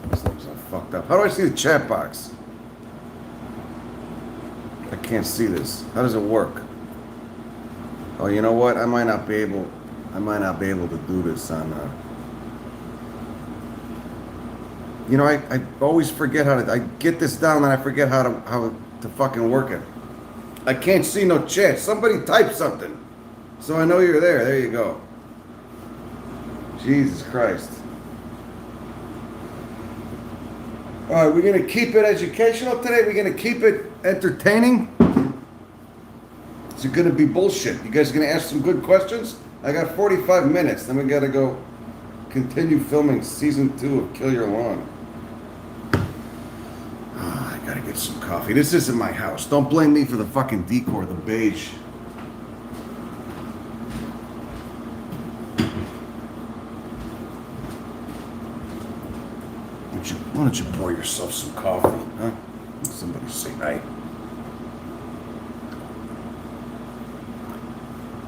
This thing's all fucked up. How do I see the chat box? I can't see this. How does it work? Oh, you know what? I might not be able to do this on. You know, I always forget how to. I get this down, and I forget how to fucking work it. I can't see no chat. Somebody type something, so I know you're there. There you go. Jesus Christ. All right, we're gonna keep it educational today. We're gonna keep it entertaining. Is it gonna be bullshit? You guys gonna ask some good questions? I got 45 minutes. Then we gotta go continue filming season 2 of Kill Your Lawn. Oh, I gotta get some coffee. This isn't my house. Don't blame me for the fucking decor, the beige. Why don't you pour yourself some coffee, huh? Somebody say hi.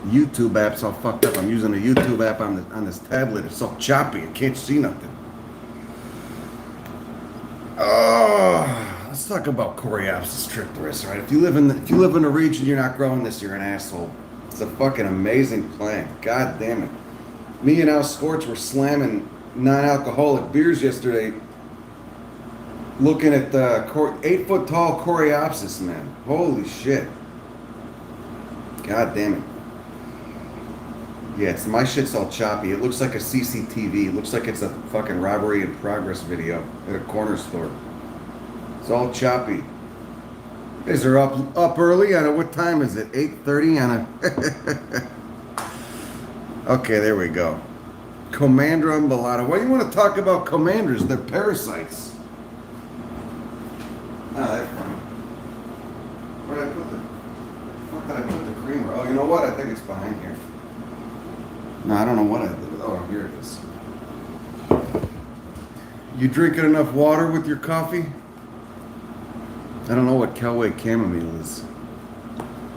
YouTube app's all fucked up. I'm using a YouTube app on this tablet. It's all choppy. I can't see nothing. Oh, let's talk about Coreopsis trichterus, right? If you live in a region you're not growing this, you're an asshole. It's a fucking amazing plant. God damn it. Me and Al Scorch were slamming non-alcoholic beers yesterday, looking at the 8-foot tall Coreopsis, man. Holy shit. God damn it. Yeah, my shit's all choppy. It looks like a CCTV. It looks like it's a fucking robbery in progress video at a corner store. It's all choppy. You guys are up early. What time is it? 8:30 on a... Okay, there we go. Comandra umbellata. Why do you want to talk about comandras? They're parasites. Ah, that's funny. Where did I put the... Fuck did I put the creamer? Oh, you know what? I think it's behind here. No, I don't know what I did. Oh, here it is. You drinking enough water with your coffee? I don't know what Kelway chamomile is.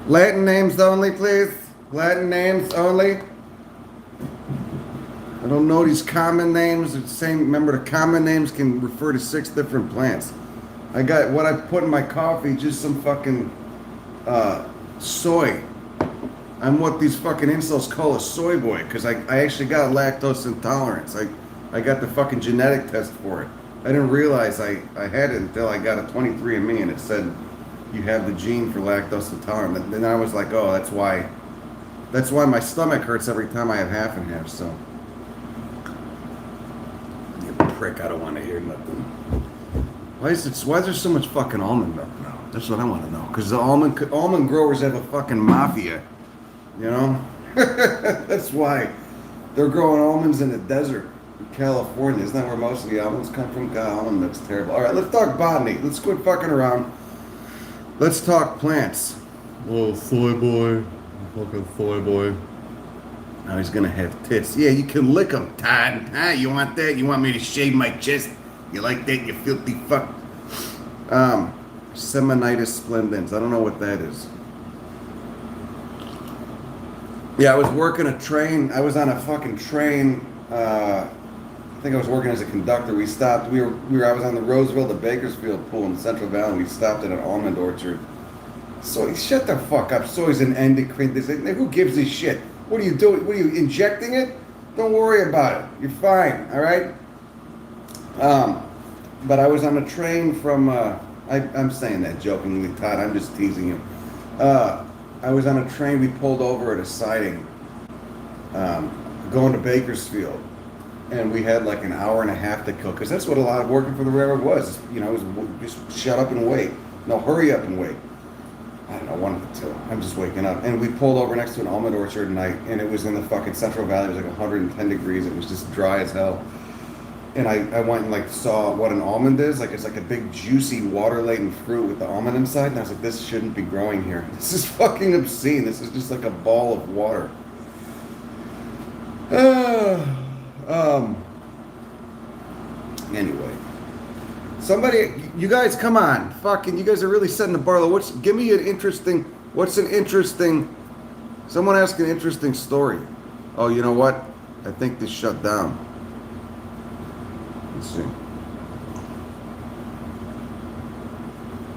Latin names only, please. Latin names only. I don't know these common names. It's the same. Remember, the common names can refer to 6 different plants. I got what I put in my coffee, just some fucking soy. I'm what these fucking incels call a soy boy, because I actually got lactose intolerance. I got the fucking genetic test for it. I didn't realize I had it until I got a 23andMe and it said you have the gene for lactose intolerant. And then I was like, oh, that's why my stomach hurts every time I have half and half. So, you prick, I don't want to hear nothing. Why is there so much fucking almond milk now? That's what I want to know. Because the almond growers have a fucking mafia. You know? That's why. They're growing almonds in the desert in California. Isn't that where most of the almonds come from? God, almond milk's terrible. Alright, let's talk botany. Let's quit fucking around. Let's talk plants. Little soy boy. Fucking soy boy. Now he's gonna have tits. Yeah, you can lick them, Todd. Huh? You want that? You want me to shave my chest? You like that, you filthy fuck? Seminitis splendens. I don't know what that is. Yeah, I was working a train. I was on a fucking train. I think I was working as a conductor. We stopped. I was on the Roseville to Bakersfield pool in the Central Valley. We stopped at an almond orchard. So shut the fuck up. Soy's an endocrine. Who gives a shit? What are you doing? What are you injecting it? Don't worry about it. You're fine. All right. But I was on a train from. I'm saying that jokingly, Todd. I'm just teasing you. I was on a train. We pulled over at a siding, going to Bakersfield, and we had like an hour and a half to kill because that's what a lot of working for the railroad was. You know, it was just shut up and wait. No, hurry up and wait. I don't know, one of the two. I'm just waking up, and we pulled over next to an almond orchard, and it was in the fucking Central Valley. It was like 110 degrees. It was just dry as hell. And I went and like saw what an almond is. Like it's like a big juicy water-laden fruit with the almond inside. And I was like, this shouldn't be growing here. This is fucking obscene. This is just like a ball of water. Anyway. Somebody, you guys, come on. Fucking, you guys are really setting the bar low. What's an interesting Someone asked an interesting story. Oh, you know what? I think this shut down. Let's see.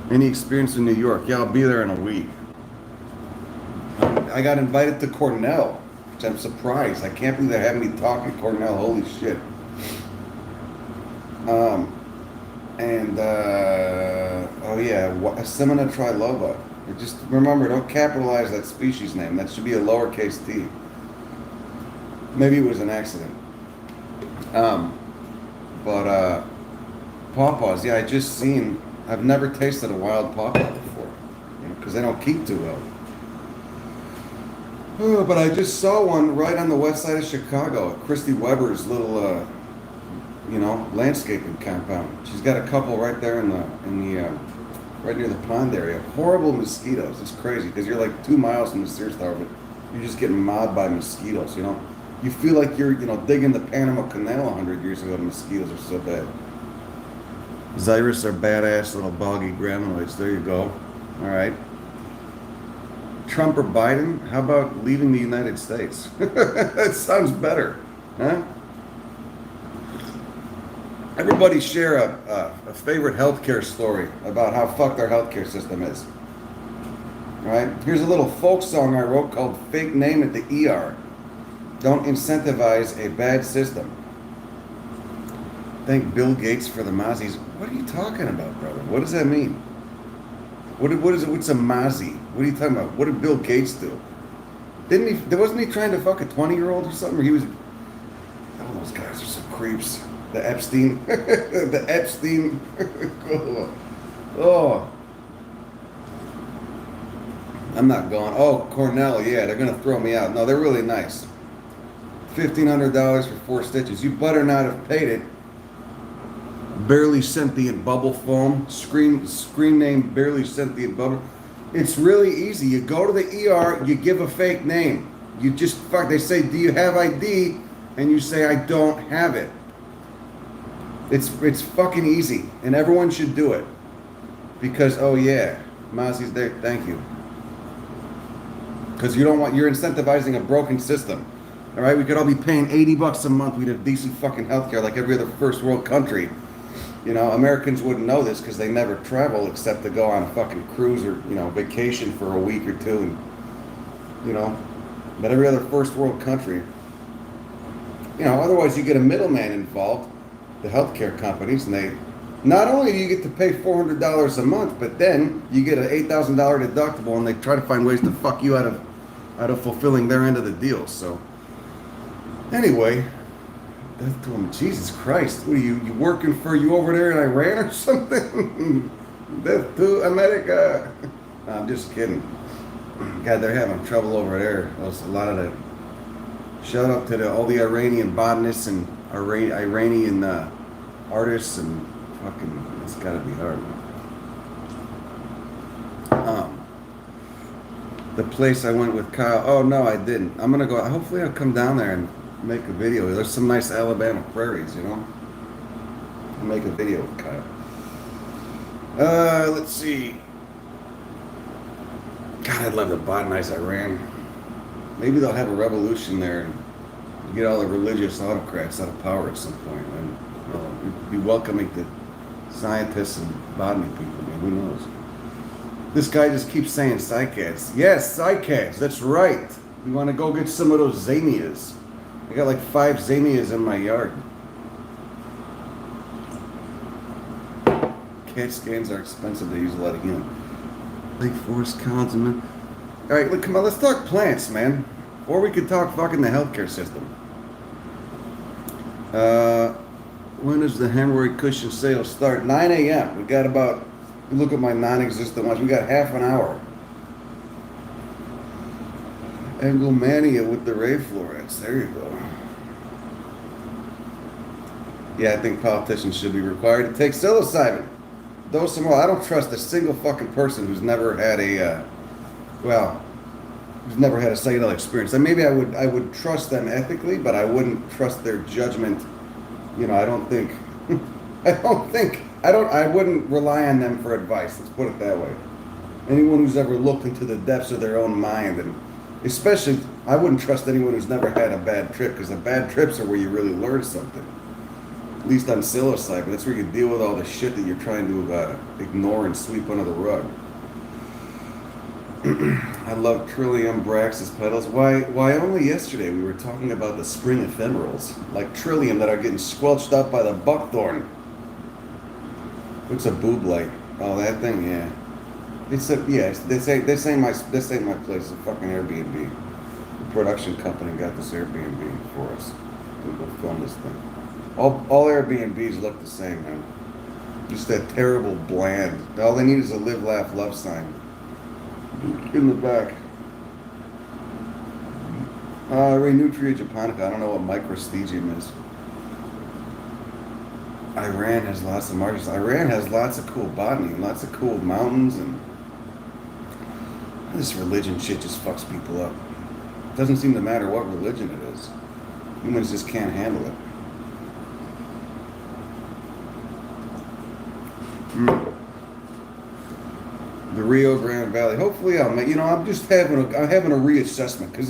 Any experience in New York? Yeah, I'll be there in a week. I got invited to Cornell, which I'm surprised. I can't believe they're having me talk at Cornell. Holy shit. Oh yeah, Semina triloba. Just remember, don't capitalize that species name. That should be a lowercase t. Maybe it was an accident. Pawpaws, yeah, I've never tasted a wild pawpaw before, because they don't keep too well. Oh, but I just saw one right on the west side of Chicago, at Christy Weber's little, landscaping compound. She's got a couple right there right near the pond area. Horrible mosquitoes. It's crazy because you're like 2 miles from the Sears Tower, but you're just getting mobbed by mosquitoes. You feel like you're digging the Panama Canal 100 years ago. The mosquitoes are so bad. Xyrus are badass little boggy graminoids. There you go. All right. Trump or Biden? How about leaving the United States? That sounds better, huh? Everybody share a favorite healthcare story about how fucked our healthcare system is. All right? Here's a little folk song I wrote called "Fake Name at the ER." Don't incentivize a bad system. Thank Bill Gates for the Mozzies. What are you talking about, brother? What does that mean? What's a Mozzie? What are you talking about? What did Bill Gates do? Wasn't he trying to fuck a 20-year-old or something? Or he was. Oh, those guys are some creeps. The Epstein. The Epstein. Oh. I'm not going. Oh, Cornell, yeah, they're going to throw me out. No, they're really nice. $1,500 for 4 stitches. You better not have paid it. Barely sentient bubble foam. Screen name barely sentient bubble. It's really easy. You go to the ER, you give a fake name. You just fuck. They say, "Do you have ID?" And you say, "I don't have it." It's fucking easy, and everyone should do it. Because oh yeah, Mozzie's there. Thank you. Because you're incentivizing a broken system. All right, we could all be paying $80 a month. We'd have decent fucking healthcare like every other first world country. Americans wouldn't know this because they never travel except to go on a fucking cruise or vacation for a week or two, and but every other first world country. Otherwise you get a middleman involved, the healthcare companies, and they not only do you get to pay $400 a month, but then you get an $8,000 deductible, and they try to find ways to fuck you out of fulfilling their end of the deal. So anyway, death to him. Jesus Christ, what are you working for? You over there in Iran or something? Death to America. No, I'm just kidding. God, they're having trouble over there. There's a lot of the. Shout out to all the Iranian botanists and Iranian artists, and fucking, it's gotta be hard. The place I went with Kyle. Oh no, I didn't. I'm gonna go. Hopefully, I'll come down there and make a video. There's some nice Alabama prairies, I'll make a video with Kyle. Let's see. God, I'd love to botanize Iran. Maybe they'll have a revolution there and get all the religious autocrats out of power at some point. And be welcoming to scientists and botany people. Who knows? This guy just keeps saying cycads. Yes, cycads. That's right. We want to go get some of those zinnias. I got like 5 zinnias in my yard. CAT scans are expensive. They use a lot of helium. Lake Forest Collins, man. All right, look, come on. Let's talk plants, man. Or we could talk fucking the healthcare system. When does the hemorrhoid cushion sale start? 9 a.m. We got about. Look at my non-existent ones. We got half an hour. Engelmania with the ray florets. There you go. Yeah, I think politicians should be required to take psilocybin. Dose them all. I don't trust a single fucking person who's never had who's never had a psychedelic experience. And maybe I would trust them ethically, but I wouldn't trust their judgment. I wouldn't rely on them for advice. Let's put it that way. Anyone who's ever looked into the depths of their own mind and Especially, I wouldn't trust anyone who's never had a bad trip, because the bad trips are where you really learn something. At least on psilocybin, that's where you deal with all the shit that you're trying to ignore and sweep under the rug. I love Trillium Braxis petals. Why only yesterday we were talking about the spring ephemerals, like Trillium that are getting squelched up by the buckthorn. What's a boob light? Oh, that thing, yeah. It's a This ain't my place. It's a fucking Airbnb. The production company got this Airbnb for us. We'll go film this thing. All Airbnbs look the same, man. Just that terrible bland. All they need is a live, laugh, love sign in the back. Renutria japonica. I don't know what microstegium is. Iran has lots of marshes. Iran has lots of cool botany and lots of cool mountains, and this religion shit just fucks people up. It doesn't seem to matter what religion it is. Humans just can't handle it. The Rio Grande Valley. Hopefully I'll make, I'm having a reassessment, because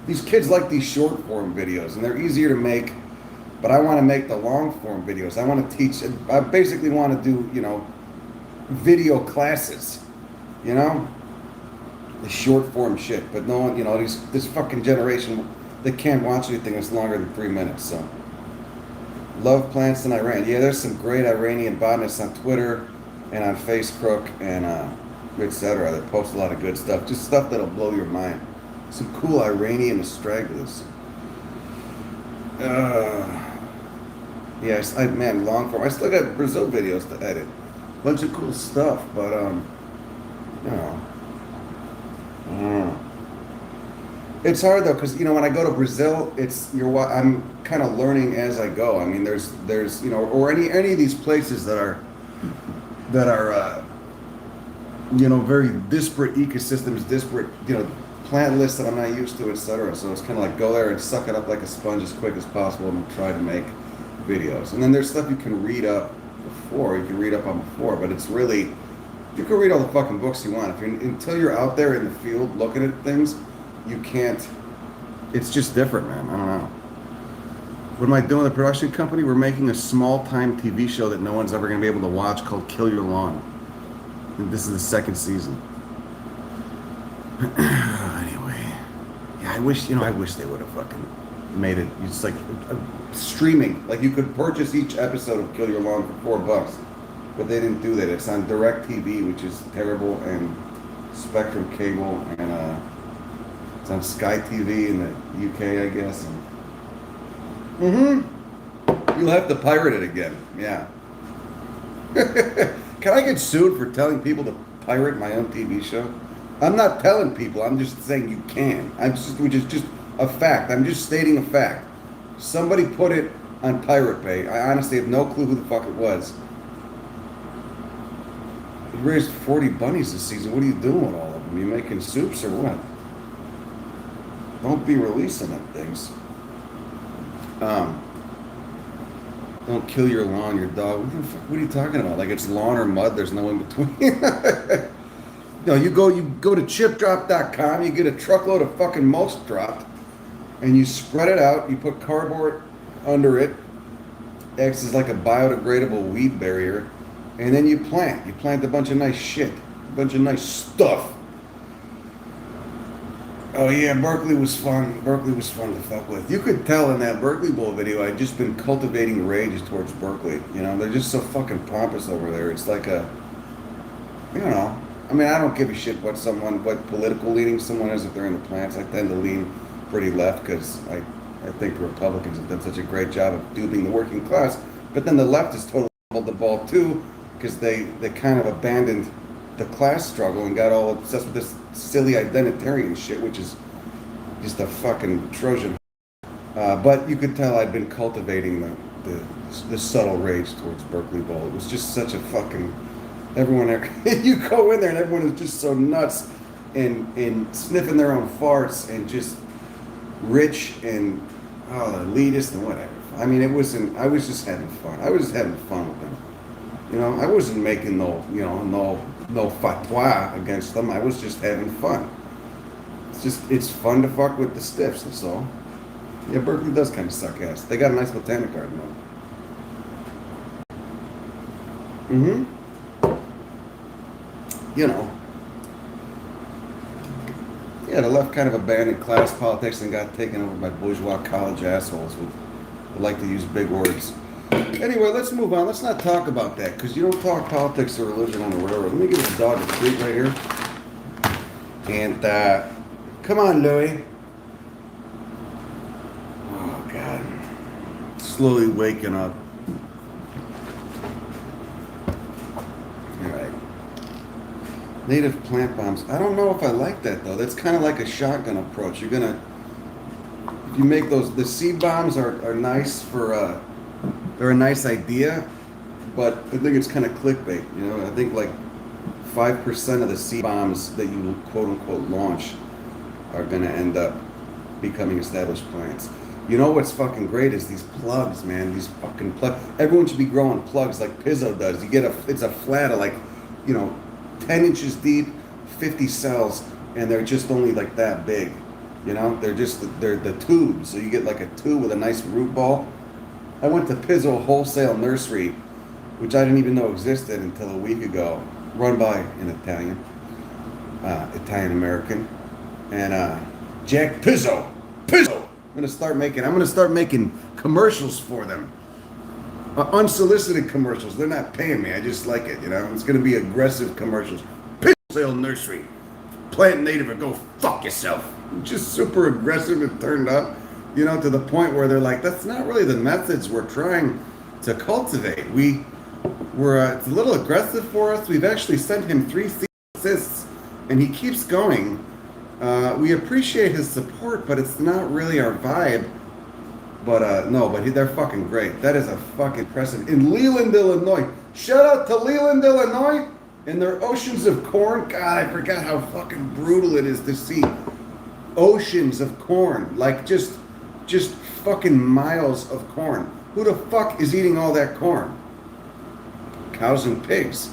these kids like these short form videos and they're easier to make, but I want to make the long form videos. I want to teach, I basically want to do, video classes, the short form shit, but no one, this fucking generation, they can't watch anything that's longer than 3 minutes, so. Love plants in Iran. Yeah, there's some great Iranian botanists on Twitter and on Facebook and etc. that post a lot of good stuff. Just stuff that'll blow your mind. Some cool Iranian astragalus. Yes, man, long form. I still got Brazil videos to edit. Bunch of cool stuff, but it's hard though, because when I go to Brazil, I'm kind of learning as I go. I mean, there's or any of these places that are very disparate ecosystems, disparate plant lists that I'm not used to, etc. So it's kind of like go there and suck it up like a sponge as quick as possible and try to make videos. And then there's stuff you can read up on before, but it's really, you can read all the fucking books you want. Until you're out there in the field looking at things, you can't. It's just different, man. I don't know. What am I doing? The production company? We're making a small-time TV show that no one's ever going to be able to watch called Kill Your Lawn. And this is the second season. Anyway, yeah, I wish they would have fucking made it. It's like streaming. Like you could purchase each episode of Kill Your Lawn for $4, but they didn't do that. It's on DirecTV, which is terrible, and Spectrum Cable, and it's on Sky TV in the UK, I guess. You'll have to pirate it again. Yeah. Can I get sued for telling people to pirate my own TV show? I'm not telling people. I'm just saying you can. Which is just a fact. I'm just stating a fact. Somebody put it on Pirate Bay. I honestly have no clue who the fuck it was. You raised 40 bunnies this season. What are you doing with all of them? You making soups or what? Don't be releasing them things. Don't kill your lawn, your dog. What are you talking about? Like it's lawn or mud, there's no in between. You go to chipdrop.com, you get a truckload of fucking mulch dropped, and you spread it out, you put cardboard under it, acts as like a biodegradable weed barrier, and then you plant. You plant a bunch of nice shit, a bunch of nice stuff. Oh yeah, Berkeley was fun. Berkeley was fun to fuck with. You could tell in that Berkeley Bowl video, I'd just been cultivating rage towards Berkeley. They're just so fucking pompous over there. It's like I don't give a shit what political leaning someone is if they're in the plants. I tend to lean pretty left because I think the Republicans have done such a great job of duping the working class. But then the left has totally fumbled the ball too, because they kind of abandoned the class struggle and got all obsessed with this silly identitarian shit, which is just a fucking Trojan. But you could tell I'd been cultivating the subtle rage towards Berkeley Bowl. It was just such a fucking, everyone, you go in there and everyone is just so nuts and sniffing their own farts and just rich and elitist and whatever. I mean, I was just having fun. I was just having fun with them. I wasn't making no fatwa against them. I was just having fun. it's fun to fuck with the stiffs, that's all. Yeah, Berkeley does kind of suck ass. They got a nice botanic garden though. Mm-hmm. You know. Yeah, the left kind of abandoned class politics and got taken over by bourgeois college assholes who like to use big words. Anyway, let's move on. Let's not talk about that, because you don't talk politics or religion on the railroad. Let me give this dog a treat right here. And, come on, Louie. Oh, God. Slowly waking up. All right. Native plant bombs. I don't know if I like that, though. That's kind of like a shotgun approach. You're going to... You make those... The seed bombs are nice for... They're a nice idea, but I think it's kind of clickbait. You know, I think like 5% of the seed bombs that you quote unquote launch are going to end up becoming established plants. You know what's fucking great is these plugs, man. These fucking plugs. Everyone should be growing plugs like Pizzo does. You get it's a flat of like, 10 inches deep, 50 cells, and they're just only like that big. You know, they're the tubes. So you get like a tube with a nice root ball. I went to Pizzo Wholesale Nursery, which I didn't even know existed until a week ago, run by an Italian-American, and Jack Pizzo. I'm gonna start making commercials for them, unsolicited commercials. They're not paying me. I just like it, It's gonna be aggressive commercials. Pizzo Nursery, plant native or go fuck yourself. Just super aggressive and turned up. To the point where they're like, that's not really the methods we're trying to cultivate. It's a little aggressive for us. We've actually sent him 3 assists, and he keeps going. We appreciate his support, but it's not really our vibe. But they're fucking great. That is a fucking impressive. In Leland, Illinois. Shout out to Leland, Illinois, and their oceans of corn. God, I forgot how fucking brutal it is to see oceans of corn, like just fucking miles of corn. Who the fuck is eating all that corn? Cows and pigs,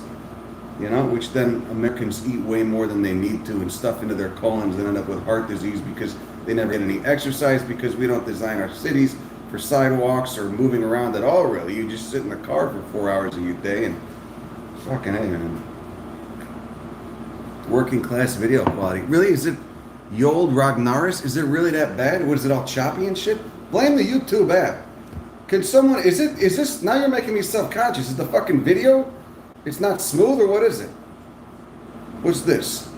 which then Americans eat way more than they need to and stuff into their colons and end up with heart disease because they never get any exercise, because we don't design our cities for sidewalks or moving around at all, really. You just sit in the car for 4 hours of your day and fucking hey, man. Working class video quality. Really, is it Yold Ragnaris? Is it really that bad? Was it all choppy and shit? Blame the YouTube app. Can someone, is this, now you're making me self-conscious. Is the fucking video, it's not smooth, or what is it? What's this?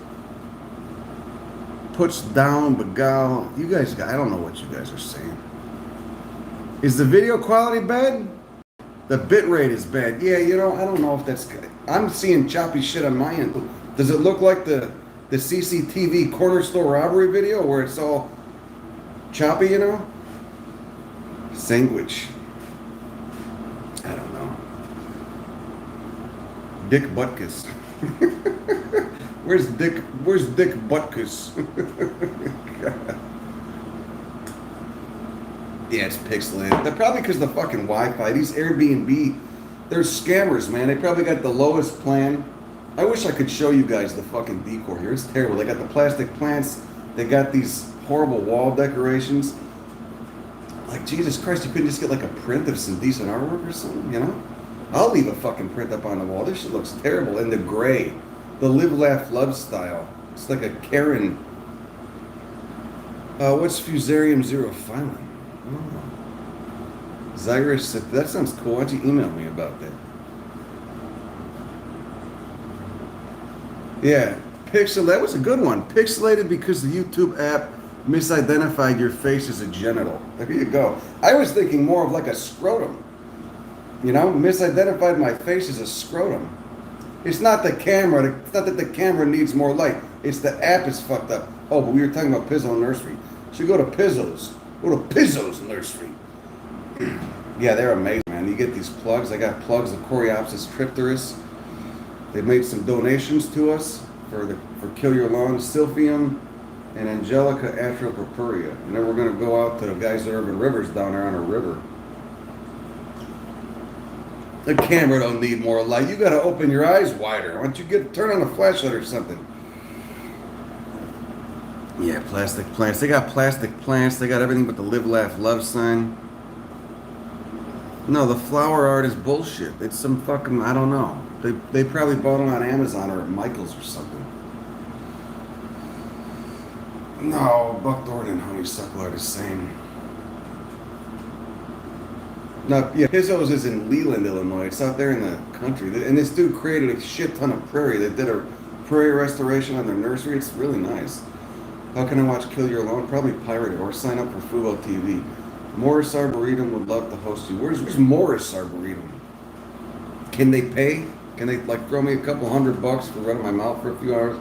Puts down, Bagal. You guys, I don't know what you guys are saying. Is the video quality bad? The bit rate is bad. Yeah, I don't know if that's good. I'm seeing choppy shit on my end. Does it look like the CCTV corner store robbery video where it's all choppy, Sandwich. I don't know. Dick Butkus. Where's Dick Butkus? Yeah, it's pixelated. They're probably because the fucking Wi-Fi. These Airbnb, they're scammers, man. They probably got the lowest plan. I wish I could show you guys the fucking decor here. It's terrible. They got the plastic plants. They got these horrible wall decorations. Like, Jesus Christ, you couldn't just get like a print of some decent artwork or something, I'll leave a fucking print up on the wall. This shit looks terrible. And the gray. The live, laugh, love style. It's like a Karen. What's Fusarium Zero Filing? Oh. Zyrus, that sounds cool. Why don't you email me about that? Yeah, that was a good one. Pixelated because the YouTube app misidentified your face as a genital. There you go. I was thinking more of like a scrotum. Misidentified my face as a scrotum. It's not the camera. It's not that the camera needs more light. It's the app is fucked up. Oh, but we were talking about Pizzo Nursery. So go to Pizzo's. Go to Pizzo's Nursery. Yeah, they're amazing, man. You get these plugs. I got plugs of Coreopsis tripteris. They made some donations to us for Kill Your Lawn, Silphium, and Angelica atropurpurea. And then we're going to go out to the guys at Urban Rivers down there on a river. The camera don't need more light. You got to open your eyes wider. Why don't you turn on a flashlight or something? Yeah, plastic plants. They got plastic plants. They got everything but the live, laugh, love sign. No, the flower art is bullshit. It's some fucking, I don't know. They probably bought them on Amazon or at Michael's or something. No, buckthorn and honeysuckle are the same. No, yeah, Hizzo's is in Leland, Illinois. It's out there in the country. And this dude created a shit ton of prairie. They did a prairie restoration on their nursery. It's really nice. How can I watch Kill Your Lawn? Probably pirate it or sign up for Fubo TV. Morris Arboretum would love to host you. Where's Morris Arboretum? Can they pay? Can they like throw me a couple $100 for running my mouth for a few hours?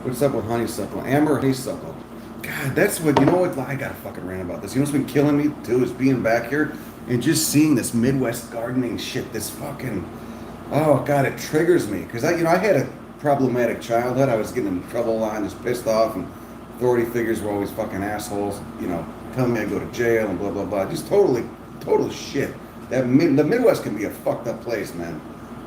What's up with honeysuckle? Amber honeysuckle. God, that's what, you know what? I gotta fucking rant about this. You know what's been killing me too is being back here and just seeing this Midwest gardening shit. This fucking, oh God, it triggers me. Because I had a problematic childhood. I was getting in trouble a lot and just pissed off, and authority figures were always fucking assholes, telling me I go to jail and blah, blah, blah. Just total shit. The Midwest can be a fucked up place, man.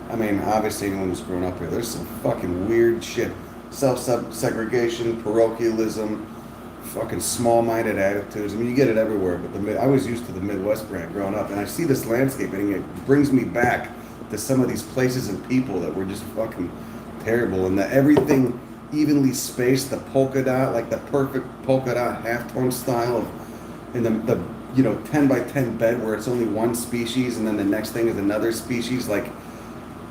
I mean, obviously anyone who's grown up here, there's some fucking weird shit. Self-segregation, parochialism, fucking small-minded attitudes. I mean, you get it everywhere, but I was used to the Midwest brand growing up, and I see this landscape, and it brings me back to some of these places and people that were just fucking terrible, and everything evenly spaced, the polka dot, like the perfect polka dot halftone style of, in the 10 by 10 bed where it's only one species, and then the next thing is another species, like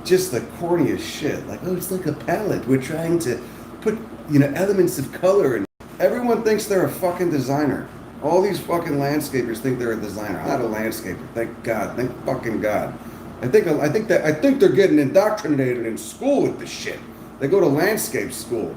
just the corniest shit. Like, oh, it's like a palette. We're trying to put, elements of color, and everyone thinks they're a fucking designer. All these fucking landscapers think they're a designer. I'm not a landscaper. Thank God. Thank fucking God. I think they're getting indoctrinated in school with this shit. They go to landscape school.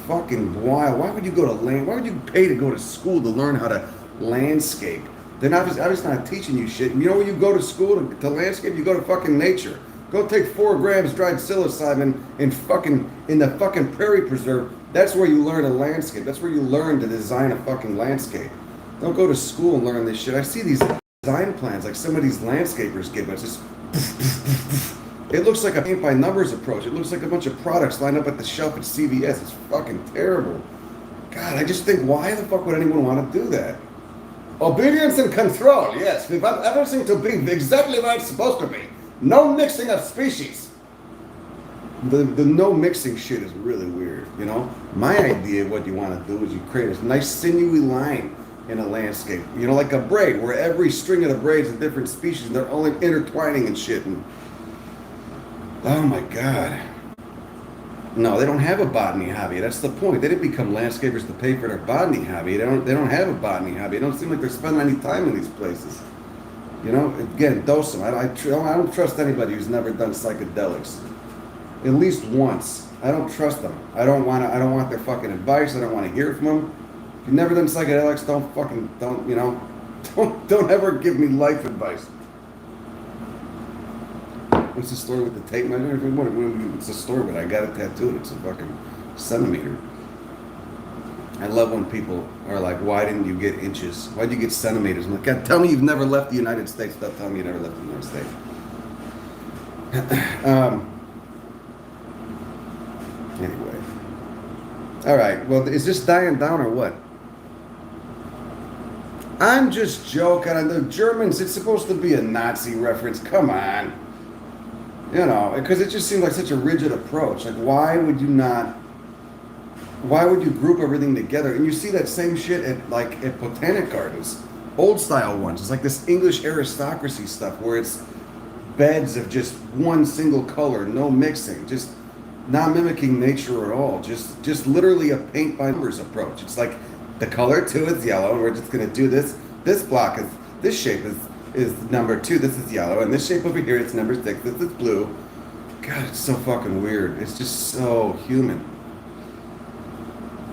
Fucking wild. Why would you go to Why would you pay to go to school to learn how to landscape? They're obviously not teaching you shit. You know where you go to school to landscape? You go to fucking nature. Go take 4 grams dried psilocybin in the fucking prairie preserve. That's where you learn a landscape. That's where you learn to design a fucking landscape. Don't go to school and learn this shit. I see these design plans like some of these landscapers give us. Just, it looks like a paint by numbers approach. It looks like a bunch of products lined up at the shelf at CVS. It's fucking terrible. God, I just think, why the fuck would anyone want to do that? Obedience and control. Yes, we want everything to be exactly where it's supposed to be. No mixing of species. The no mixing shit is really weird, My idea of what you want to do is you create a nice sinewy line in a landscape, like a braid, where every string of the braids is a different species, and they're only intertwining and shit. And oh my God. No, they don't have a botany hobby. That's the point. They didn't become landscapers to pay for their botany hobby. They don't have a botany hobby. It don't seem like they're spending any time in these places. Again, dose them. I don't trust anybody who's never done psychedelics. At least once. I don't trust them. I don't want their fucking advice. I don't want to hear from them. If you've never done psychedelics, don't ever give me life advice. What's the story with the tape measure? It's a story, but I got it tattooed. It's a fucking centimeter. I love when people are like, why didn't you get inches? Why'd you get centimeters? I'm like, God, tell me you've never left the United States. Don't tell me you never left the United States. Anyway. All right. Well, is this dying down or what? I'm just joking. The Germans, it's supposed to be a Nazi reference. Come on. Because it just seems like such a rigid approach. Like, why would you group everything together? And you see that same shit at Botanic Gardens, old style ones. It's like this English aristocracy stuff where it's beds of just one single color, no mixing, just not mimicking nature at all. Just literally a paint by numbers approach. It's like the color 2 is yellow, and we're just gonna do this. This block is this shape is number 2. This is yellow, and this shape over here it's number 6. This is blue. God, it's so fucking weird. It's just so human.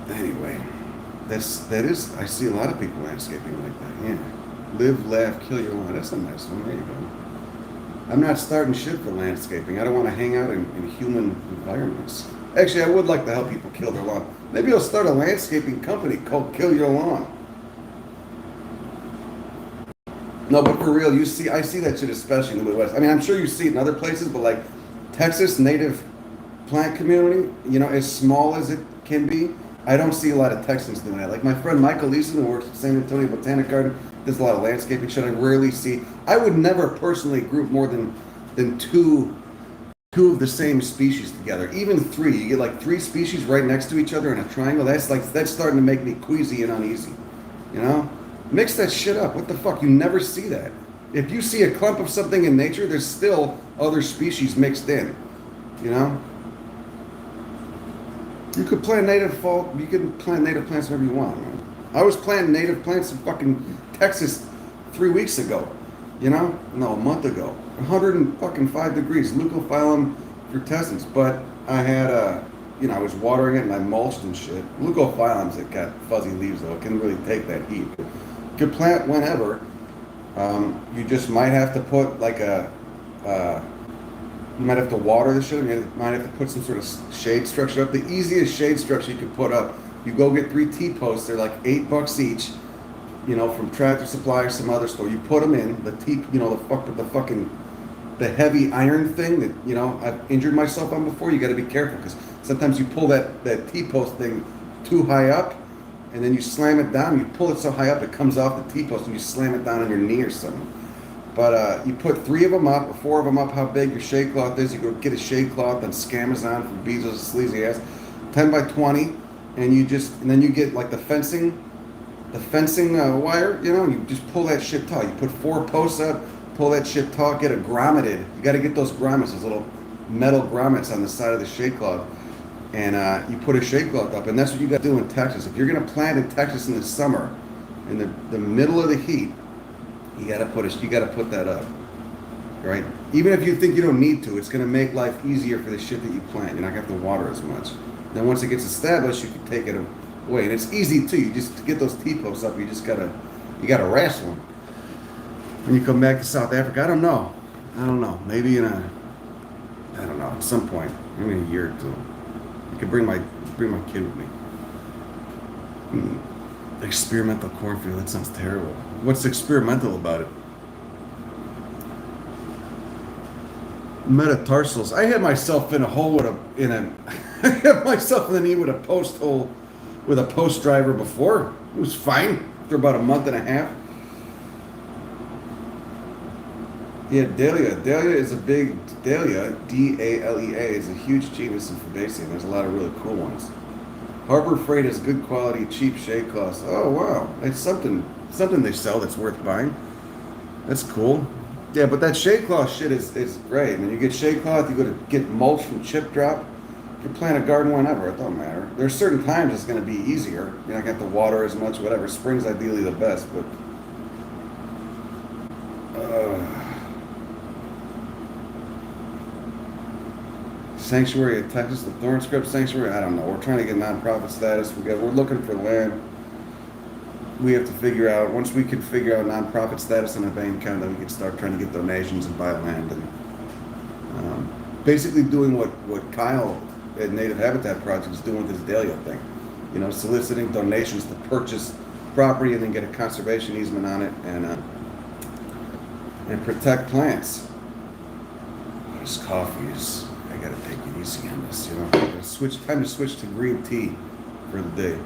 Anyway, that is. I see a lot of people landscaping like that. Yeah, live, laugh, kill your lawn. That's a nice one. There you go. I'm not starting shit for landscaping. I don't want to hang out in human environments. Actually, I would like to help people kill their lawn. Maybe I'll start a landscaping company called Kill Your Lawn. No, but for real, I see that shit especially in the Midwest. I mean, I'm sure you see it in other places, but like Texas native plant community, as small as it can be, I don't see a lot of Texans doing that. Like my friend Michael Leeson, who works at San Antonio Botanic Garden, does a lot of landscaping shit. I rarely see. I would never personally group more than two of the same species together. Even three. You get like three species right next to each other in a triangle. That's starting to make me queasy and uneasy. You know? Mix that shit up. What the fuck? You never see that. If you see a clump of something in nature, there's still other species mixed in. You know? You could plant native plants wherever you want, man. I was planting native plants in fucking Texas 3 weeks ago. You know? No, a month ago. 105 degrees, Leucophyllum frutescens. But I had I was watering it and I mulched and shit. Leucophyllums that got fuzzy leaves though, it can really take that heat. You could plant whenever. You just might have to put like you might have to water the shit. You might have to put some sort of shade structure up. The easiest shade structure you could put up, you go get 3 T-posts. They're like $8 each. You know, from Tractor Supply or some other store. You put them in the the heavy iron thing that I've injured myself on before. You got to be careful because sometimes you pull that T-post thing too high up, and then you slam it down. You pull it so high up it comes off the T-post, and you slam it down on your knee or something. But you put 3 of them up or 4 of them up. How big your shade cloth is? You go get a shade cloth on Scamazon from Bezos' sleazy ass, 10 by 20, and then you get like the fencing wire. You just pull that shit taut. You put 4 posts up. Pull that shit taut, get a grommeted. You got to get those grommets, those little metal grommets on the side of the shade cloth. And you put a shade cloth up. And that's what you got to do in Texas. If you're going to plant in Texas in the summer, in the middle of the heat, you got to put that up. Right? Even if you think you don't need to, it's going to make life easier for the shit that you plant. You're not going to have to water as much. Then once it gets established, you can take it away. And it's easy too. You just to get those T-posts up, you got to wrestle them. When you come back to South Africa, I don't know. Maybe at some point, maybe in a year or two. I could bring my kid with me. Experimental cornfield, that sounds terrible. What's experimental about it? Metatarsals. I had myself in a hole I had myself in the knee with a post hole with a post driver before. It was fine for about a month and a half. Yeah, Dahlia. Dahlia, D-A-L-E-A, is a huge genus in Fabaceae. There's a lot of really cool ones. Harbor Freight has good quality, cheap shade cloths. Oh, wow. It's something they sell that's worth buying. That's cool. Yeah, but that shade cloth shit is great. When you get shade cloth, you go to get mulch from Chip Drop. You can plant a garden whenever. It don't matter. There's certain times it's going to be easier. You're not going to have to water as much, whatever. Spring's ideally the best, but... Sanctuary of Texas, the Thornscript Sanctuary. I don't know. We're trying to get nonprofit status. We're looking for land. We have to figure out, once we can figure out nonprofit status in a bank account, then we can start trying to get donations and buy land. And basically doing what Kyle at Native Habitat Project is doing with his Dahlia thing. Soliciting donations to purchase property and then get a conservation easement on it and protect plants. This coffee is... I gotta take it easy on this, Time to switch to green tea for the day.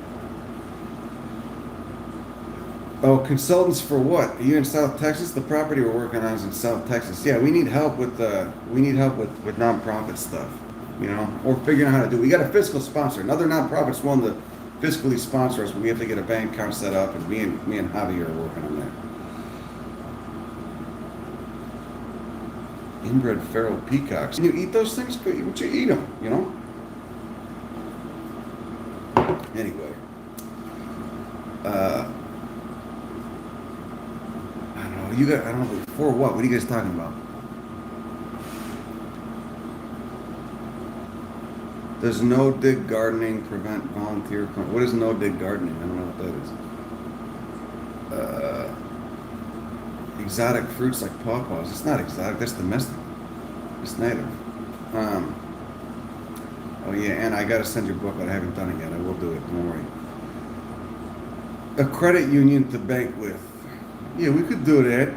Oh, consultants for what? Are you in South Texas? The property we're working on is in South Texas. Yeah, we need help with nonprofit stuff. We're figuring out how to do. We got a fiscal sponsor. Another nonprofit's willing to fiscally sponsor us, but we have to get a bank account set up, and me and Javi are working on that. Inbred feral peacocks. Can you eat those things? Would you eat them? Anyway, I don't know. I don't know. For what? What are you guys talking about? Does no dig gardening prevent volunteer? What is no dig gardening? I don't know what that is. Exotic fruits like pawpaws. It's not exotic. That's domestic. It's native. Oh yeah, and I gotta send your book, but I haven't done it yet. I will do it. Don't worry. A credit union to bank with. Yeah, we could do that.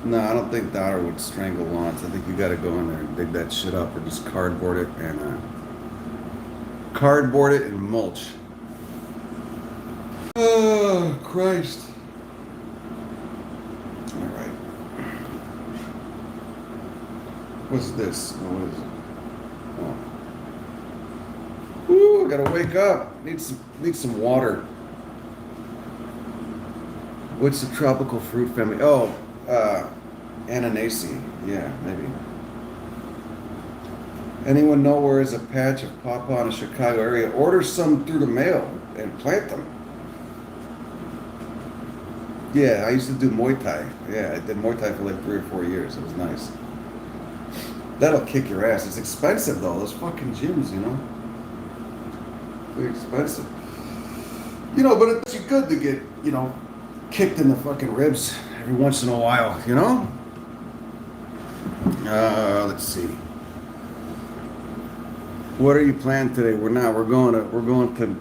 No, I don't think Daughter would strangle lawns. I think you got to go in there and dig that shit up, or just cardboard it and Cardboard it and mulch. Oh, Christ. All right. What's this? What is it? Oh. Ooh, I gotta wake up. Need some water. What's the tropical fruit family? Oh, Ananaceae. Yeah, maybe. Anyone know where is a patch of pawpaw in the Chicago area? Order some through the mail and plant them. Yeah, I used to do Muay Thai. Yeah, I did Muay Thai for like 3 or 4 years. It was nice. That'll kick your ass. It's expensive though. Those fucking gyms, you know. They're expensive. You know, but it's good to get, you know, kicked in the fucking ribs every once in a while, you know? Let's see. What are you planning today? We're going to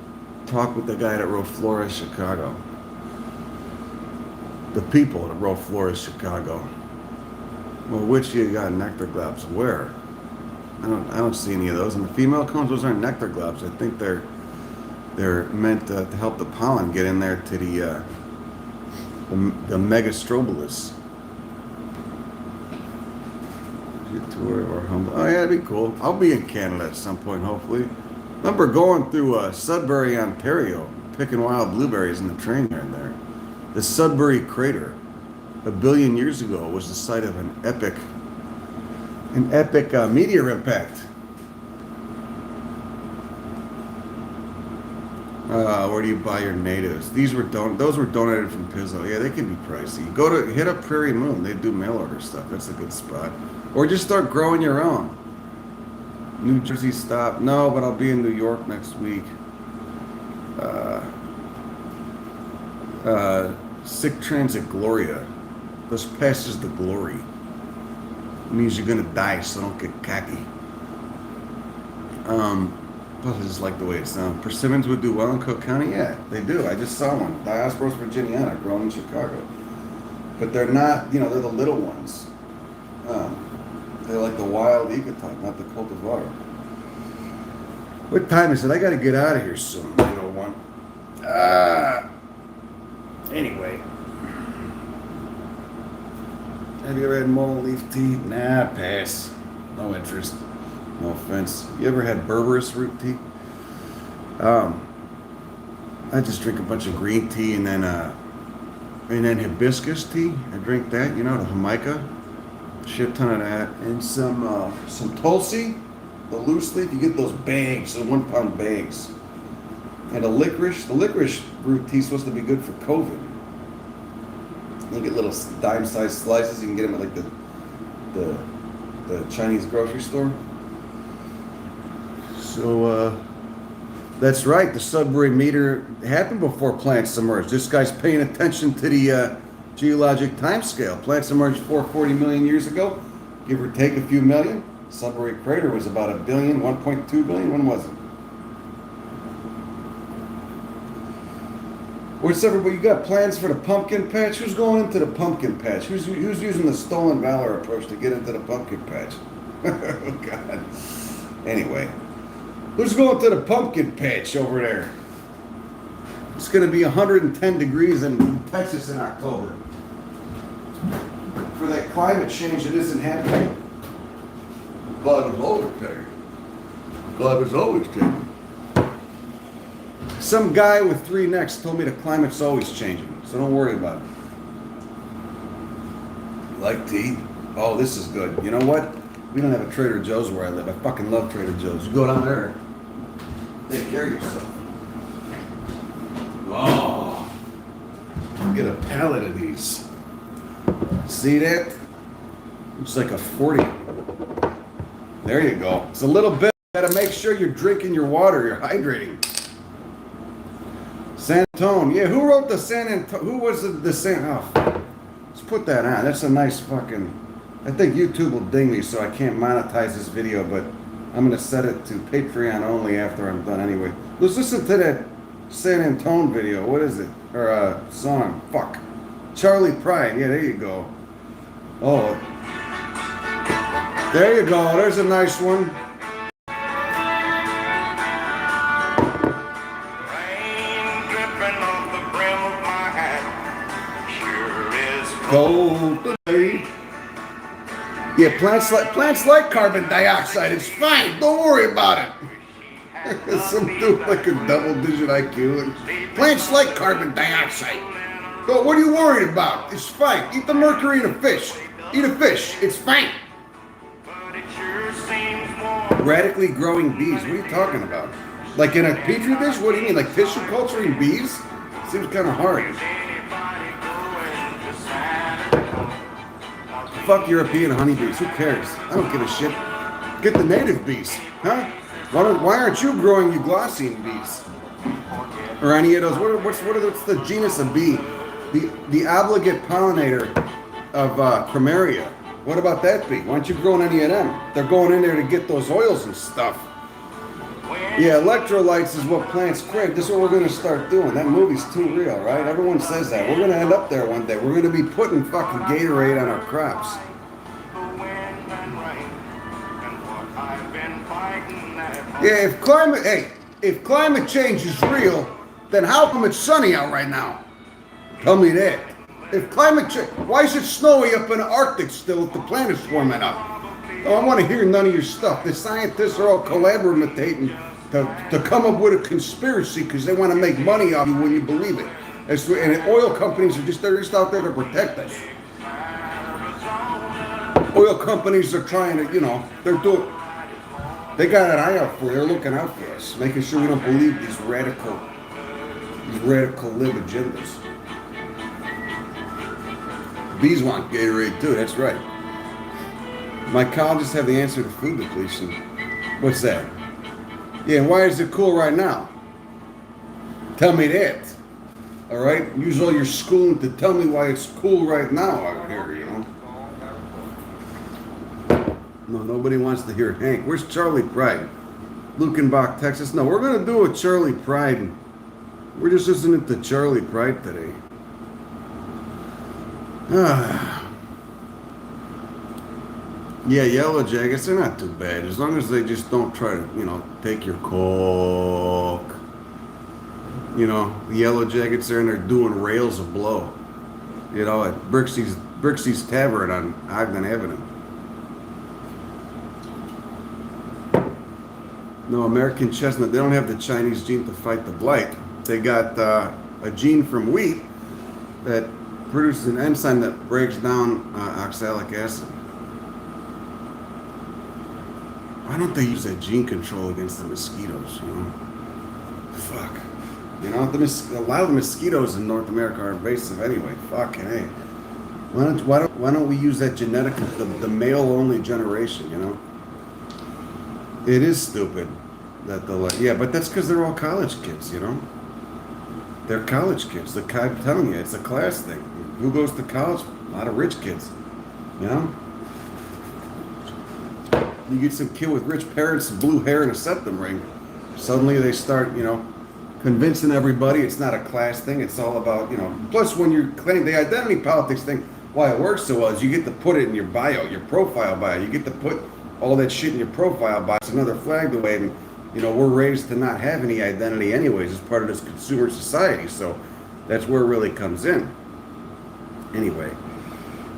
talk with the guy that wrote Flora Chicago. The people that wrote Flora Chicago. Well, which you got nectar globs? Where? I don't see any of those. And the female cones, those aren't nectar globs. I think they're meant to help the pollen get in there to the megastrobilus. Tour or humble. Oh yeah, that'd be cool. I'll be in Canada at some point, hopefully. Remember going through Sudbury, Ontario, picking wild blueberries in the train here and there. The Sudbury crater, 1 billion years ago, was the site of an epic meteor impact. Where do you buy your natives? Those were donated from Pizzo. Yeah, they can be pricey. Hit up Prairie Moon. They do mail order stuff. That's a good spot. Or just start growing your own. New Jersey stop. No, but I'll be in New York next week. Sick transit Gloria. Those passes the glory. It means you're gonna die, so don't get cocky. Plus I just like the way it sounds. Persimmons would do well in Cook County? Yeah, they do. I just saw one. Diosporos virginiana grown in Chicago. But they're not, you know, they're the little ones. They're like the wild ecotype, not the cultivar. What time is it? I gotta get out of here soon. 9:01. Anyway. Have you ever had mullen leaf tea? Nah, pass. No interest. No offense. You ever had berberis root tea? I just drink a bunch of green tea and then hibiscus tea. I drink that, you know, the Jamaica. Shit ton of that. And some Tulsi, the loose leaf. You get those bags, the 1 pound bags. And a licorice. The licorice root tea is supposed to be good for COVID. You get little dime-sized slices. You can get them at like the Chinese grocery store. So that's right. The Sudbury meteor happened before plants submerged. This guy's paying attention to the geologic time scale. Plants emerged 440 million years ago, give or take a few million. Sudbury crater was about 1 billion, 1.2 billion. When was it? What's everybody? You got plans for the pumpkin patch? Who's going into the pumpkin patch? Who's using the stolen valor approach to get into the pumpkin patch? Oh God. Anyway, who's going to the pumpkin patch over there? It's going to be 110 degrees in Texas in October. For that climate change that isn't happening. God is always taking. God is always taking. Some guy with 3 necks told me the climate's always changing, so don't worry about it. Like tea? Oh, this is good. You know what? We don't have a Trader Joe's where I live. I fucking love Trader Joe's. You go down there, take care of yourself. Oh, get a pallet of these. See that? Looks like a 40. There you go. It's a little bit. You gotta make sure you're drinking your water. You're hydrating. San Antone. Yeah, who wrote the San Antone? Who was the San? Oh, let's put that on. That's a nice fucking. I think YouTube will ding me, so I can't monetize this video, but I'm gonna set it to Patreon only after I'm done anyway. Let's listen to that San Antone video. What is it? Or song? Fuck. Charlie Pride. Yeah, there you go. Oh, there you go. There's a nice one. cold today. Yeah, plants like carbon dioxide. It's fine. Don't worry about it. Some dude like a double-digit IQ. And plants like carbon dioxide. So what are you worried about? It's fine. Eat the mercury in a fish. Eat a fish. It's fine. Radically growing bees. What are you talking about? Like in a petri dish? What do you mean? Like tissue culturing bees? Seems kind of hard. Fuck European honeybees. Who cares? I don't give a shit. Get the native bees, huh? Why aren't you growing euglossine bees? Or any of those? What's the genus of bee? The obligate pollinator of Primaria. What about that bee? Why aren't you growing any of them? They're going in there to get those oils and stuff. Yeah, electrolytes is what plants crave. This is what we're going to start doing. That movie's too real, right? Everyone says that. We're going to end up there one day. We're going to be putting fucking Gatorade on our crops. Yeah, if climate change is real, then how come it's sunny out right now? Tell me that. If climate change, why is it snowy up in the Arctic still if the planet's warming up? Oh, I want to hear none of your stuff. The scientists are all collaborating to come up with a conspiracy because they want to make money off you when you believe it. And oil companies they're just out there to protect us. Oil companies are trying to, they got an eye out for you. They're looking out for us, making sure we don't believe these radical lib agendas. Bees want Gatorade too, that's right. Mycologists have the answer to food depletion. What's that? Yeah, and why is it cool right now? Tell me that. All right? Use all your schooling to tell me why it's cool right now out here, No, nobody wants to hear Hank. Where's Charlie Pride? Lukenbach, Texas. No, we're going to do a Charlie Pride. We're just listening to Charlie Pride today. Yeah, yellow jackets, they're not too bad. As long as they just don't try to, take your coke. The yellow jackets are in there doing rails of blow. At Brixie's Tavern on Ogden Avenue. No, American chestnut, they don't have the Chinese gene to fight the blight. They got a gene from wheat that produces an enzyme that breaks down oxalic acid. Why don't they use that gene control against the mosquitoes, Fuck. A lot of the mosquitoes in North America are invasive anyway. Fucking hey. Why don't we use that genetic, the male-only generation, It is stupid that but that's because they're all college kids, They're college kids. I'm telling you, it's a class thing. Who goes to college? A lot of rich kids, You get some kid with rich parents, blue hair, and a septum ring. Suddenly they start, convincing everybody it's not a class thing. It's all about, Plus, when you're claiming the identity politics thing, why it works so well is you get to put it in your bio, your profile bio. You get to put all that shit in your profile bio. It's another flag to wave. And, we're raised to not have any identity anyways as part of this consumer society. So that's where it really comes in. Anyway,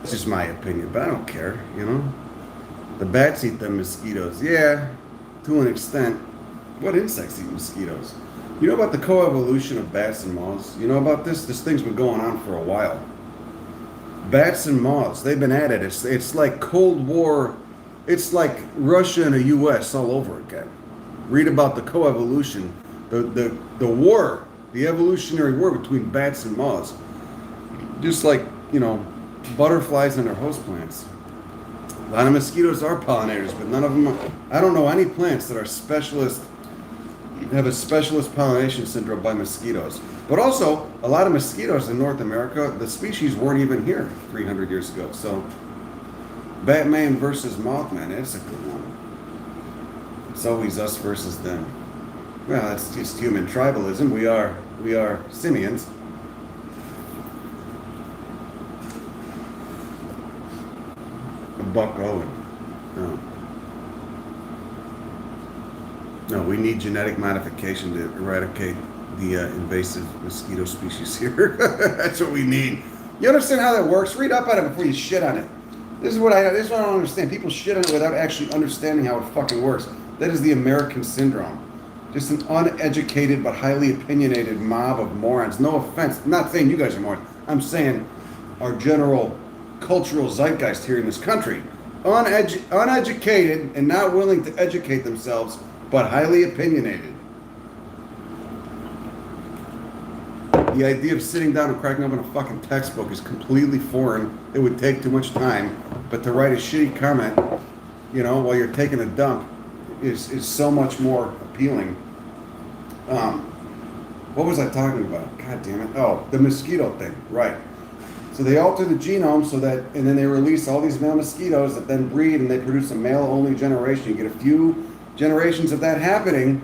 it's just my opinion, but I don't care, The bats eat the mosquitoes. Yeah, to an extent. What insects eat mosquitoes? You know about the coevolution of bats and moths? You know about this? This thing's been going on for a while. Bats and moths, they've been at it. It's like Cold War. It's like Russia and the U.S. all over again. Read about the coevolution, the war, the evolutionary war between bats and moths. Just like, butterflies and their host plants. A lot of mosquitoes are pollinators, but none of them I don't know any plants that are have a specialist pollination syndrome by mosquitoes. But also, a lot of mosquitoes in North America, the species weren't even here 300 years ago. So, Batman versus Mothman, that's a good one. It's always us versus them. Well, that's just human tribalism. We are simians. Buck Owen. No, we need genetic modification to eradicate the invasive mosquito species here. That's what we need. You understand how that works? Read up on it before you shit on it. This is what I don't understand. People shit on it without actually understanding how it fucking works. That is the American syndrome. Just an uneducated but highly opinionated mob of morons. No offense. I'm not saying you guys are morons. I'm saying our general cultural zeitgeist here in this country. Uneducated and not willing to educate themselves, but highly opinionated. The idea of sitting down and cracking open a fucking textbook is completely foreign. It would take too much time. But to write a shitty comment, you know, while you're taking a dump is so much more appealing. What was I talking about? God damn it. Oh, the mosquito thing. Right. So they alter the genome so that, and then they release all these male mosquitoes that then breed and they produce a male-only generation. You get a few generations of that happening,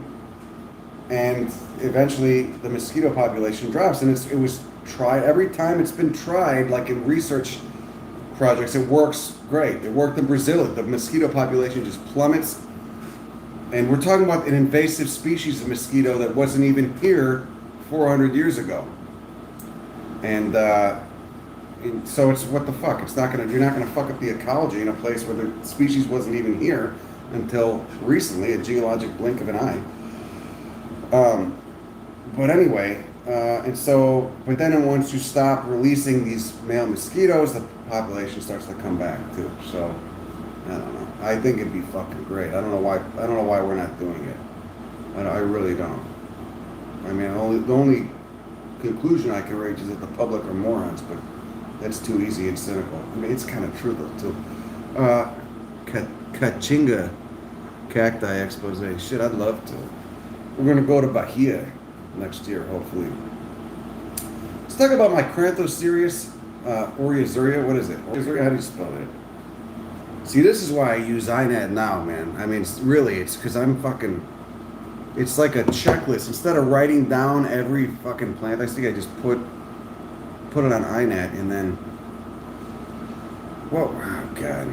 and eventually the mosquito population drops. And it was tried, every time it's been tried, like in research projects, it works great. It worked in Brazil. The mosquito population just plummets. And we're talking about an invasive species of mosquito that wasn't even here 400 years ago. And so it's what the fuck? You're not gonna fuck up the ecology in a place where the species wasn't even here until recently, a geologic blink of an eye. But anyway, but then once you stop releasing these male mosquitoes, the population starts to come back too. So I don't know. I think it'd be fucking great. I don't know why we're not doing it. I really don't. I mean, the only conclusion I can reach is that the public are morons, but that's too easy and cynical. I mean, it's kind of true though too. Kachinga cacti expose. Shit, I'd love to. We're gonna go to Bahia next year, hopefully. Let's talk about my Cranthoserius Oriazuria. What is it? Oriazuria, how do you spell it? See, this is why I use iNet now, man. I mean, it's because I'm fucking... It's like a checklist. Instead of writing down every fucking plant I see, I just put it on iNet and then... Whoa, oh God.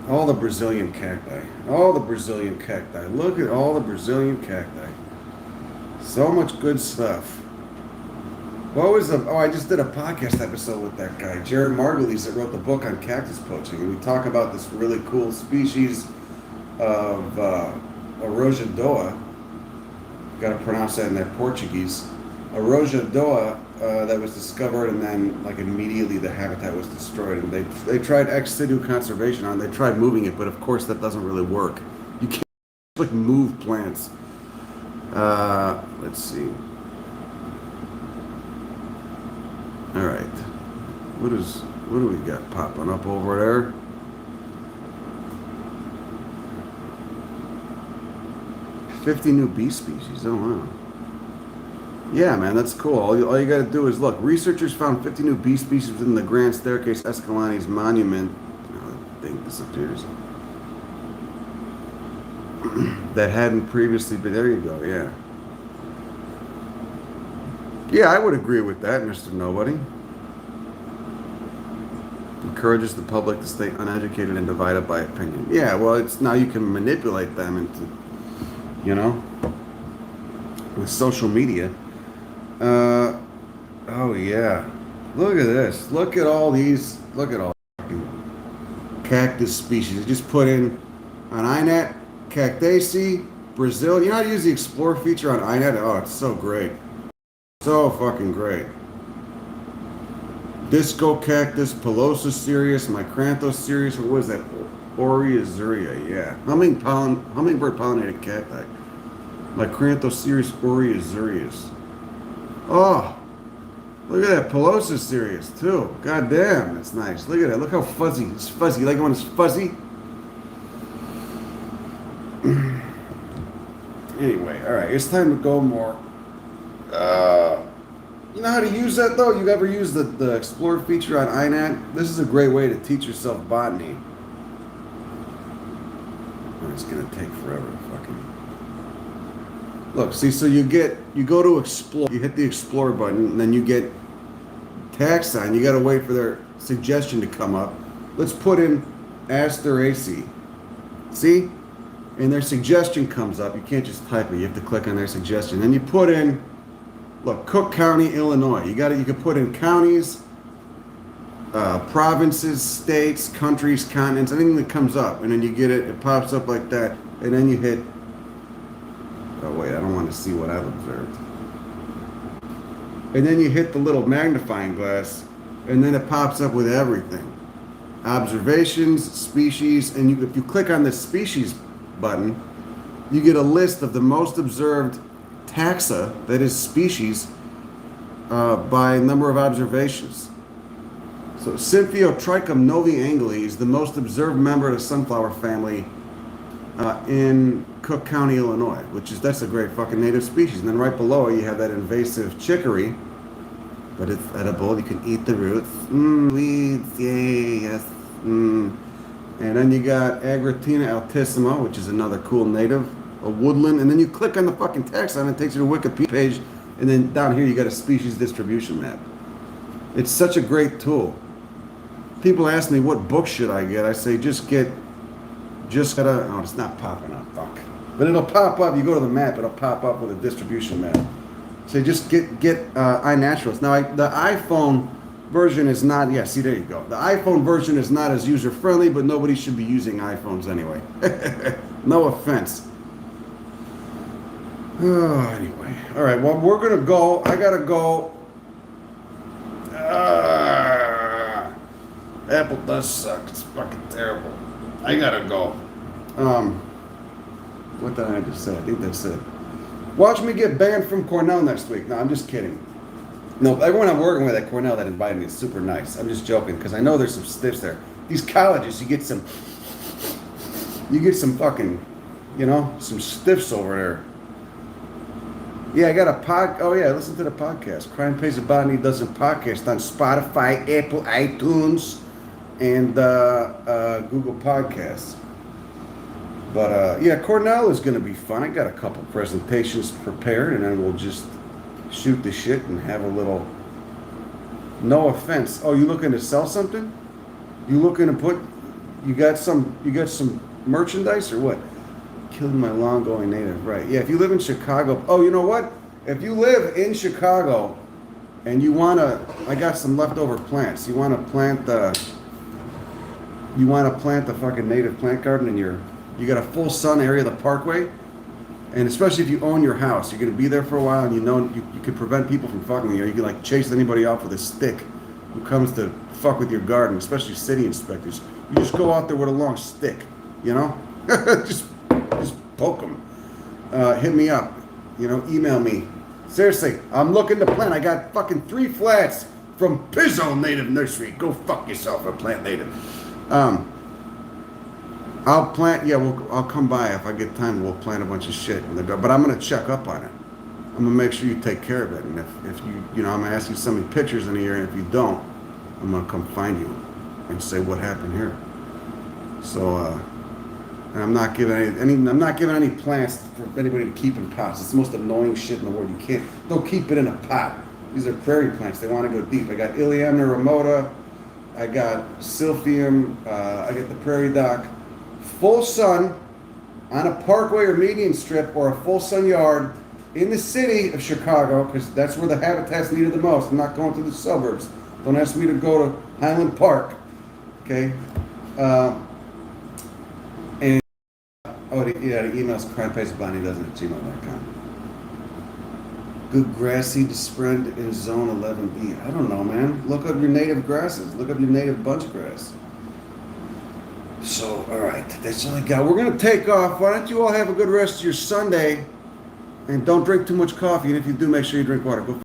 All the Brazilian cacti. Look at all the Brazilian cacti. So much good stuff. I just did a podcast episode with that guy, Jared Margulies, that wrote the book on cactus poaching. And we talk about this really cool species of Arojadoa. Got to pronounce that in that Portuguese. Arojadoa that was discovered, and then like immediately the habitat was destroyed. And they tried ex situ conservation on it. They tried moving it, but of course that doesn't really work. You can't like move plants. Let's see. All right, what do we got popping up over there? $50 new bee species. Oh wow. Yeah, man, that's cool. All you got to do is look. Researchers found 50 new bee species within the Grand Staircase Escalani's monument. Oh, the thing disappears. That hadn't previously been. There you go. Yeah. Yeah, I would agree with that, Mr. Nobody. Encourages the public to stay uneducated and divided by opinion. Yeah, well, it's now you can manipulate them into, you know, with social media. Oh yeah, look at this. Look at all these. Look at all cactus species. Just put in on iNet, Cactaceae, Brazil. You know how to use the Explore feature on iNet? Oh, it's so great. So fucking great. Disco cactus, Pilosa cereus, Micranthoserius, what was that? Oriazuria, yeah. Hummingbird pollinated cacti. Micranthoserius Oriazurius. Oh, look at that Pilosa cereus too. God damn, that's nice. Look at that. Look how fuzzy. It's fuzzy. You like it when it's fuzzy? Anyway, all right. It's time to go more. You know how to use that though? You ever use the Explore feature on iNet? This is a great way to teach yourself botany. And it's gonna take forever to fucking look. See, so you go to Explore, you hit the Explore button, and then you get taxon. You gotta wait for their suggestion to come up. Let's put in Asteraceae. See? And their suggestion comes up. You can't just type it. You have to click on their suggestion. Then you put in, look, Cook County, Illinois. You can put in counties, provinces, states, countries, continents, anything that comes up, and then you get it. It pops up like that, and then you hit. Oh wait, I don't want to see what I've observed. And then you hit the little magnifying glass, and then it pops up with everything. Observations, species, and if you click on the species button, you get a list of the most observed taxa, that is species, by number of observations. So Symphyotrichum novi angli is the most observed member of the sunflower family in Cook County, Illinois, that's a great fucking native species. And then right below it, you have that invasive chicory, but it's edible. You can eat the roots. Weeds, yay, yes. And then you got Agritina altissima, which is another cool native, a woodland. And then you click on the fucking text and it takes you to a Wikipedia page. And then down here, you got a species distribution map. It's such a great tool. People ask me, what book should I get? I say, oh, it's not popping up, fuck. But it'll pop up, you go to the map, it'll pop up with a distribution map. So just get iNaturalist. Now, the iPhone version is not, yeah, see, there you go. The iPhone version is not as user-friendly, but nobody should be using iPhones anyway. No offense. Oh, anyway. All right, well, we're going to go. I got to go. Apple does suck. It's fucking terrible. I got to go. What did I just say? I think that's it. Watch me get banned from Cornell next week. No, I'm just kidding. No, everyone I'm working with at Cornell that invited me is super nice. I'm just joking because I know there's some stiffs there. These colleges, you get some fucking, some stiffs over there. Yeah, I got a oh yeah, listen to the podcast. Crime Pays of Botany does a podcast on Spotify, Apple, iTunes, and Google Podcasts. But yeah, Cornell is going to be fun. I got a couple presentations prepared, and then we'll just shoot the shit and have a little. No offense. Oh, you looking to sell something? You looking to put? You got some merchandise or what? Killing my long-going native, right? Yeah. If you live in Chicago, oh, you know what? If you live in Chicago, and you wanna, I got some leftover plants. You wanna plant the fucking native plant garden in your. You got a full sun area of the Parkway, and especially if you own your house, you're gonna be there for a while, and you can prevent people from fucking with you. You can like chase anybody off with a stick who comes to fuck with your garden, especially city inspectors. You just go out there with a long stick, just poke them. Hit me up, email me. Seriously, I'm looking to plant. I got fucking 3 flats from Pizzo Native Nursery. Go fuck yourself, a plant native. I'll plant, I'll come by if I get time. We'll plant a bunch of shit in the garden, but I'm gonna check up on it. I'm gonna make sure you take care of it, and if you, I'm gonna ask you to send me pictures in here, and if you don't, I'm gonna come find you and say what happened here. So, and I'm not giving any plants for anybody to keep in pots. It's the most annoying shit in the world. Don't keep it in a pot. These are prairie plants. They want to go deep. I got Ileana remota. I got Silphium. I got the prairie dock. Full sun on a parkway or median strip or a full sun yard in the city of Chicago, because that's where the habitat's needed the most. I'm not going to the suburbs. Don't ask me to go to Highland Park. Okay? The email's crimepaysbonny@gmail.com. Good grass seed to spread in zone 11B. I don't know, man. Look up your native grasses. Look up your native bunch grass. So, all right, that's all I got. We're going to take off. Why don't you all have a good rest of your Sunday, and don't drink too much coffee, and if you do, make sure you drink water. Go